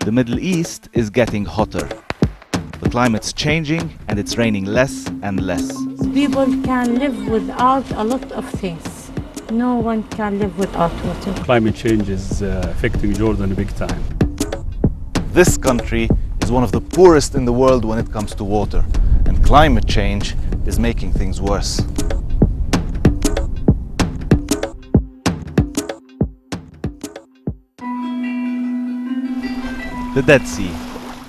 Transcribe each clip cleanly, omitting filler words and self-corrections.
The Middle East is getting hotter. The climate's changing and it's raining less and less. People can live without a lot of things. No one can live without water. Climate change is affecting Jordan big time. This country is one of the poorest in the world when it comes to water, and climate change is making things worse. The Dead Sea.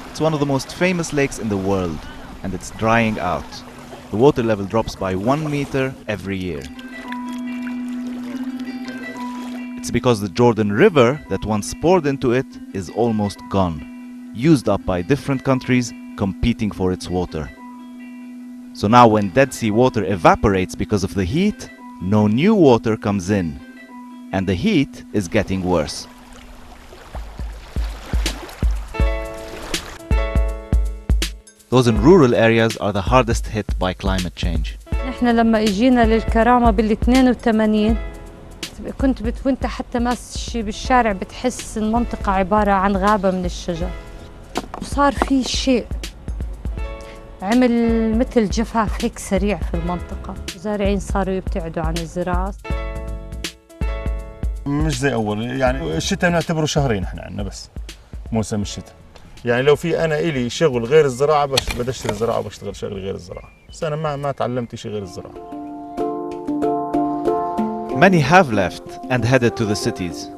It's one of the most famous lakes in the world, and it's drying out. The water level drops by 1 meter every year. It's because the Jordan River that once poured into it is almost gone, used up by different countries competing for its water. So now when Dead Sea water evaporates because of the heat, no new water comes in, and the heat is getting worse. Those in rural areas are the hardest hit by climate change. نحن لما اجينا للكرامة بال82 وانت حتى ماشي بالشارع بتحس المنطقة عبارة عن غابة من الشجر. وصار في شيء عمل مثل جفاف هيك سريع في المنطقة. الزارعين صاروا يبتعدوا عن الزراعة. مش زي أول، يعني الشتاء نعتبره شهرين احنا عندنا بس موسم الشتاء. يعني لو في أنا إلي شغل غير الزراعة بدي أشتري زراعة وبشتغل شغل غير الزراعة. بس أنا ما تعلمت شيء غير الزراعة. Many have left and headed to the cities.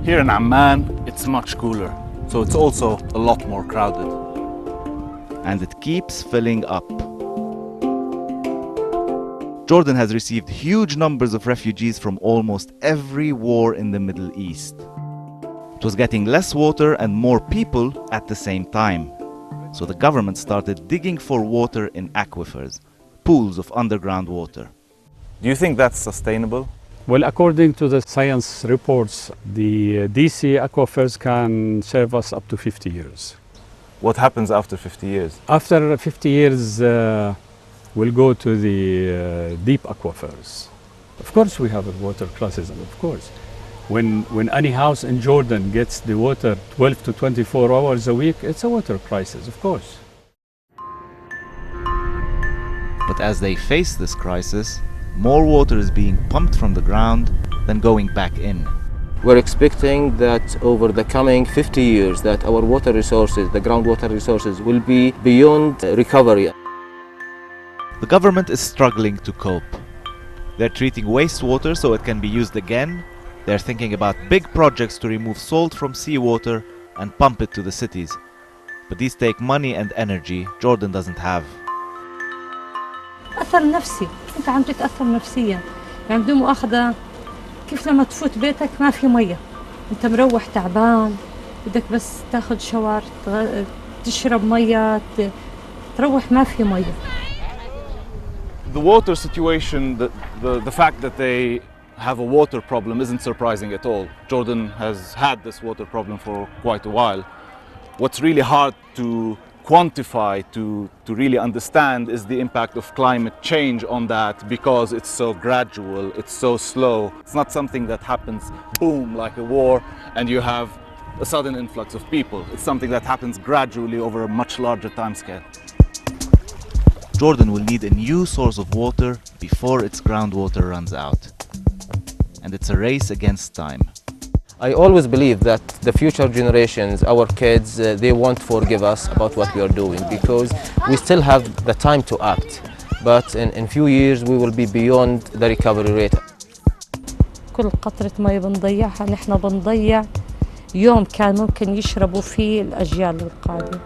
Here in Amman, it's much cooler, so it's also a lot more crowded. And it keeps filling up. Jordan has received huge numbers of refugees from almost every war in the Middle East. It was getting less water and more people at the same time. So the government started digging for water in aquifers, pools of underground water. Do you think that's sustainable? Well, according to the science reports, the DC aquifers can serve us up to 50 years. What happens after 50 years? After 50 years, we'll go to the deep aquifers. Of course, we have a water crisis, of course. When any house in Jordan gets the water 12 to 24 hours a week, it's a water crisis, of course. But as they face this crisis, more water is being pumped from the ground than going back in. We're expecting that over the coming 50 years that our water resources, the groundwater resources, will be beyond recovery. The government is struggling to cope. They're treating wastewater so it can be used again. They're thinking about big projects to remove salt from seawater and pump it to the cities. But these take money and energy Jordan doesn't have. أثر نفسي، أنت عم تتأثر نفسياً، يعني بدون مؤاخذة كيف لما تفوت بيتك ما في مية، أنت مروح تعبان، بدك بس تاخذ شاور، تشرب مية، تروح ما في مية. The water situation, the fact that they have a water problem isn't surprising at all. Jordan has had this water problem for quite a while. What's really hard to quantify, to really understand, is the impact of climate change on that, because it's so gradual, it's so slow. It's not something that happens boom like a war and you have a sudden influx of people. It's something that happens gradually over a much larger time scale. Jordan will need a new source of water before its groundwater runs out. And it's a race against time. I always believe that the future generations, our kids, they won't forgive us about what we are doing, because we still have the time to act. But in few years we will be beyond the recovery rate. كل قطرة مي بنضيعها نحن بنضيع يوم كان ممكن يشربوا فيه الأجيال القادمة.